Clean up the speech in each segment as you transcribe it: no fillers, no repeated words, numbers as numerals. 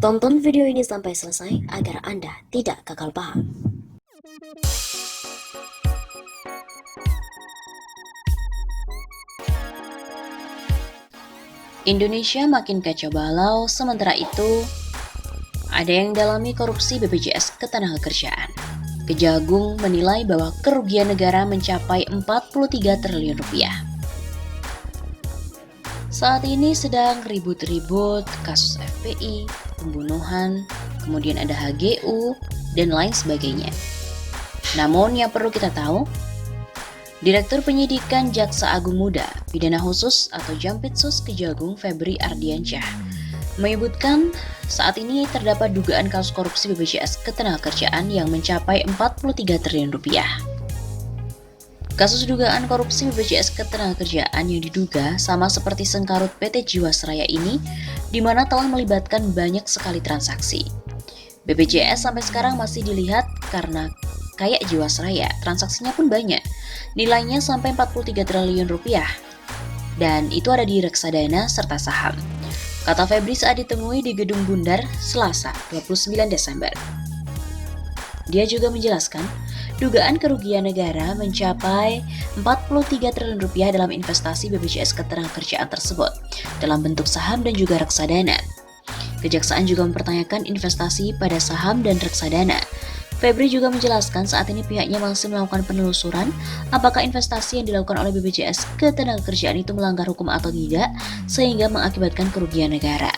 Tonton video ini sampai selesai agar Anda tidak gagal paham. Indonesia makin kacau balau, sementara itu ada yang dalami korupsi BPJS Ketenagakerjaan. Kejagung menilai bahwa kerugian negara mencapai 43 triliun rupiah. Saat ini sedang ribut-ribut kasus FPI, pembunuhan, kemudian ada HGU, dan lain sebagainya. Namun yang perlu kita tahu, Direktur Penyidikan Jaksa Agung Muda, Pidana Khusus atau Jampitsus Kejagung Febri Ardiansyah, menyebutkan saat ini terdapat dugaan kasus korupsi BPJS Ketenagakerjaan yang mencapai 43 triliun rupiah. Kasus dugaan korupsi BPJS Ketenagakerjaan yang diduga sama seperti sengkarut PT Jiwasraya ini, di mana telah melibatkan banyak sekali transaksi. BPJS sampai sekarang masih dilihat karena kayak Jiwasraya, transaksinya pun banyak, nilainya sampai 43 triliun rupiah. Dan itu ada di reksadana serta saham, kata Febri saat ditemui di Gedung Bundar Selasa 29 Desember. Dia juga menjelaskan, dugaan kerugian negara mencapai 43 triliun rupiah dalam investasi BPJS Ketenagakerjaan tersebut, dalam bentuk saham dan juga reksadana. Kejaksaan juga mempertanyakan investasi pada saham dan reksadana. Febri juga menjelaskan saat ini pihaknya masih melakukan penelusuran apakah investasi yang dilakukan oleh BPJS Ketenagakerjaan itu melanggar hukum atau tidak, sehingga mengakibatkan kerugian negara.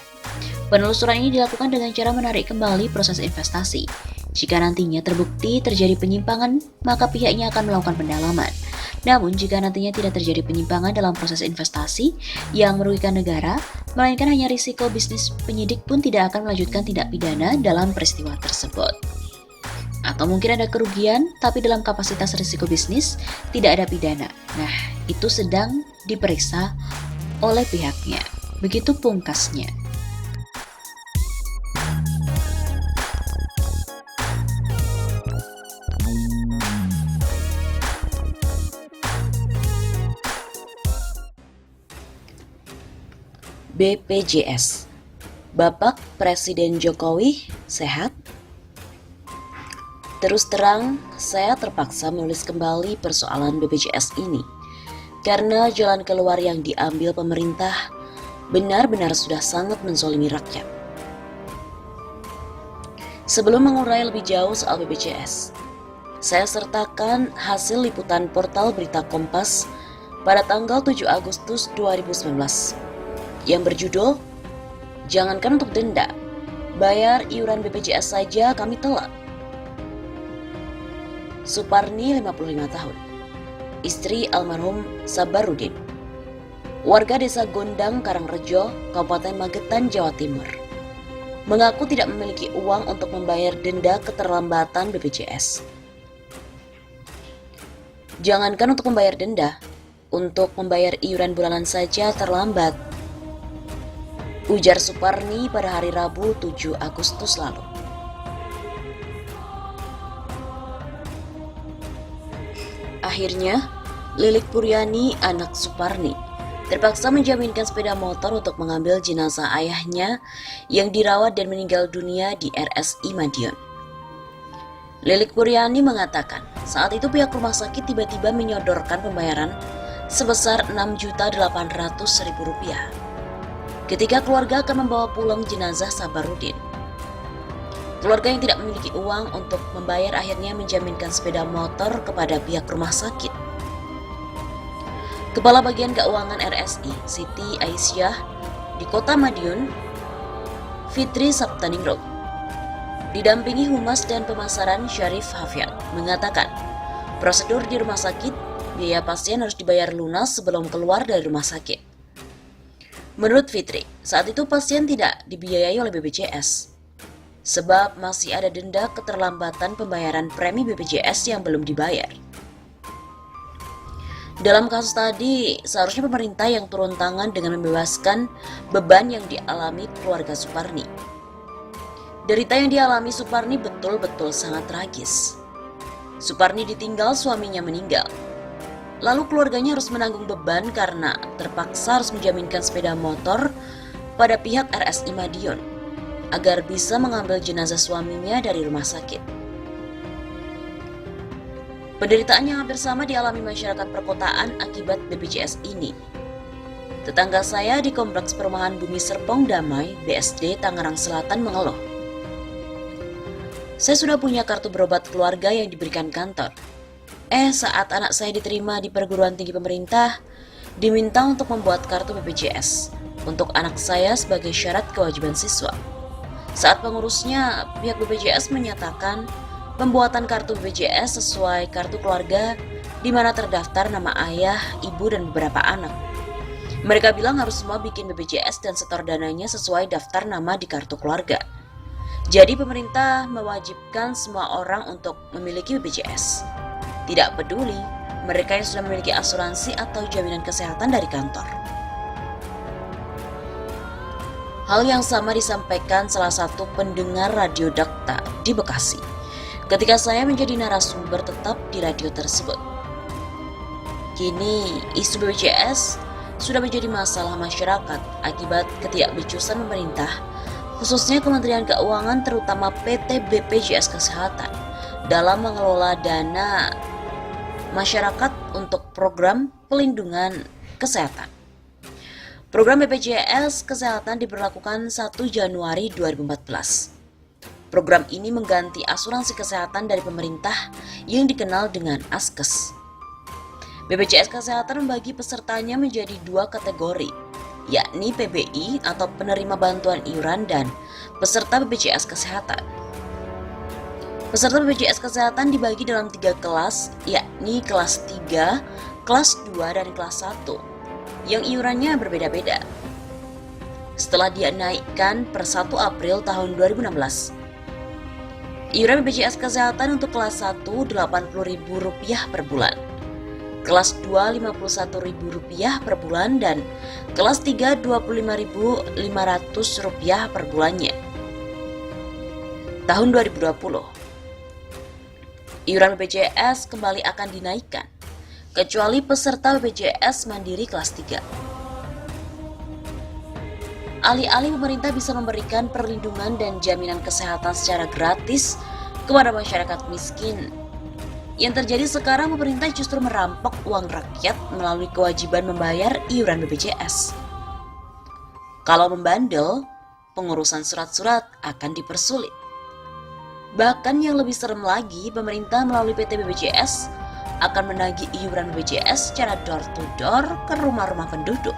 Penelusuran ini dilakukan dengan cara menarik kembali proses investasi. Jika nantinya terbukti terjadi penyimpangan, maka pihaknya akan melakukan pendalaman. Namun, jika nantinya tidak terjadi penyimpangan dalam proses investasi yang merugikan negara, melainkan hanya risiko bisnis, penyidik pun tidak akan melanjutkan tindak pidana dalam peristiwa tersebut. Atau mungkin ada kerugian, tapi dalam kapasitas risiko bisnis tidak ada pidana. Nah, itu sedang diperiksa oleh pihaknya. Begitu pungkasnya. BPJS. Bapak Presiden Jokowi sehat? Terus terang, saya terpaksa menulis kembali persoalan BPJS ini karena jalan keluar yang diambil pemerintah benar-benar sudah sangat menzolimi rakyat. Sebelum mengurai lebih jauh soal BPJS, saya sertakan hasil liputan portal berita Kompas pada tanggal 7 Agustus 2019 yang berjudul "Jangankan untuk denda, bayar iuran BPJS saja kami telat." Suparni, 55 tahun, istri almarhum Sabarudin, warga desa Gondang, Karangrejo, Kabupaten Magetan, Jawa Timur, mengaku tidak memiliki uang untuk membayar denda keterlambatan BPJS. Jangankan untuk membayar denda, untuk membayar iuran bulanan saja terlambat, ujar Suparni pada hari Rabu 7 Agustus lalu. Akhirnya, Lilik Puryani, anak Suparni, terpaksa menjaminkan sepeda motor untuk mengambil jenazah ayahnya yang dirawat dan meninggal dunia di RSI Madiun. Lilik Puryani mengatakan, saat itu pihak rumah sakit tiba-tiba menyodorkan pembayaran sebesar Rp6.800.000 ketika keluarga akan membawa pulang jenazah Sabarudin. Keluarga yang tidak memiliki uang untuk membayar akhirnya menjaminkan sepeda motor kepada pihak rumah sakit. Kepala Bagian Keuangan RSI, Siti Aisyah, di Kota Madiun, Fitri Saptaningrum, didampingi Humas dan Pemasaran Syarif Hafiat, mengatakan prosedur di rumah sakit, biaya pasien harus dibayar lunas sebelum keluar dari rumah sakit. Menurut Fitri, saat itu pasien tidak dibiayai oleh BPJS, sebab masih ada denda keterlambatan pembayaran premi BPJS yang belum dibayar. Dalam kasus tadi, seharusnya pemerintah yang turun tangan dengan membebaskan beban yang dialami keluarga Suparni. Derita yang dialami Suparni betul-betul sangat tragis. Suparni ditinggal suaminya meninggal. Lalu keluarganya harus menanggung beban karena terpaksa harus menjaminkan sepeda motor pada pihak RSI Madiun. agar bisa mengambil jenazah suaminya dari rumah sakit. Penderitaan yang hampir sama dialami masyarakat perkotaan akibat BPJS ini. Tetangga saya di Kompleks Perumahan Bumi Serpong Damai, BSD, Tangerang Selatan mengeluh. Saya sudah punya kartu berobat keluarga yang diberikan kantor. Saat anak saya diterima di perguruan tinggi pemerintah, diminta untuk membuat kartu BPJS untuk anak saya sebagai syarat kewajiban siswa. Saat pengurusnya, pihak BPJS menyatakan pembuatan kartu BPJS sesuai kartu keluarga di mana terdaftar nama ayah, ibu, dan beberapa anak. Mereka bilang harus semua bikin BPJS dan setor dananya sesuai daftar nama di kartu keluarga. Jadi pemerintah mewajibkan semua orang untuk memiliki BPJS. Tidak peduli mereka yang sudah memiliki asuransi atau jaminan kesehatan dari kantor. Hal yang sama disampaikan salah satu pendengar Radio Dakta di Bekasi ketika saya menjadi narasumber tetap di radio tersebut. Kini, isu BPJS sudah menjadi masalah masyarakat akibat ketidakbecusan pemerintah, khususnya Kementerian Keuangan terutama PT BPJS Kesehatan dalam mengelola dana masyarakat untuk program pelindungan kesehatan. Program BPJS Kesehatan diberlakukan 1 Januari 2014. Program ini mengganti asuransi kesehatan dari pemerintah yang dikenal dengan Askes. BPJS Kesehatan membagi pesertanya menjadi 2 kategori, yakni PBI atau penerima bantuan iuran dan peserta BPJS Kesehatan. Peserta BPJS Kesehatan dibagi dalam 3 kelas, yakni kelas 3, kelas 2, dan kelas 1. Yang iurannya berbeda-beda. Setelah dinaikkan per 1 April tahun 2016, iuran BPJS Kesehatan untuk kelas 1 Rp80.000 per bulan, kelas 2 Rp51.000 per bulan, dan kelas 3 Rp25.500 per bulannya. Tahun 2020, iuran BPJS kembali akan dinaikkan, kecuali peserta BPJS Mandiri kelas 3. Alih-alih pemerintah bisa memberikan perlindungan dan jaminan kesehatan secara gratis kepada masyarakat miskin, yang terjadi sekarang pemerintah justru merampok uang rakyat melalui kewajiban membayar iuran BPJS. Kalau membandel, pengurusan surat-surat akan dipersulit. Bahkan yang lebih serem lagi, pemerintah melalui PT BPJS akan menagih iuran BPJS secara door-to-door ke rumah-rumah penduduk.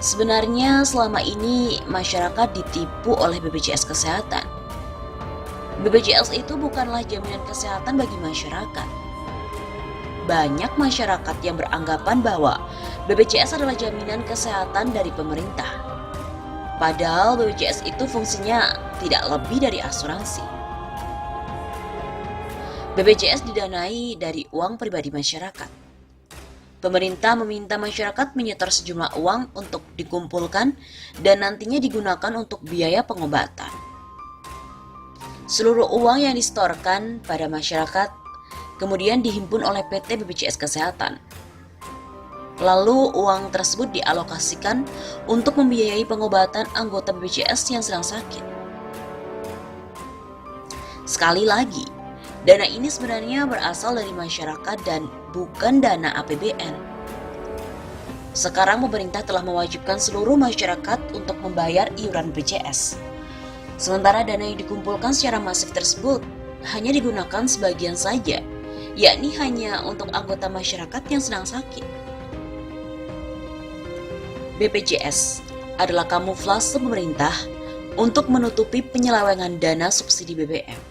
Sebenarnya selama ini masyarakat ditipu oleh BPJS Kesehatan. BPJS itu bukanlah jaminan kesehatan bagi masyarakat. Banyak masyarakat yang beranggapan bahwa BPJS adalah jaminan kesehatan dari pemerintah. Padahal BPJS itu fungsinya tidak lebih dari asuransi. BPJS didanai dari uang pribadi masyarakat. Pemerintah meminta masyarakat menyetor sejumlah uang untuk dikumpulkan dan nantinya digunakan untuk biaya pengobatan. Seluruh uang yang disetorkan pada masyarakat kemudian dihimpun oleh PT BPJS Kesehatan. Lalu uang tersebut dialokasikan untuk membiayai pengobatan anggota BPJS yang sedang sakit. Sekali lagi, dana ini sebenarnya berasal dari masyarakat dan bukan dana APBN. Sekarang pemerintah telah mewajibkan seluruh masyarakat untuk membayar iuran BPJS. Sementara dana yang dikumpulkan secara masif tersebut hanya digunakan sebagian saja, yakni hanya untuk anggota masyarakat yang sedang sakit. BPJS adalah kamuflase pemerintah untuk menutupi penyelewengan dana subsidi BBM.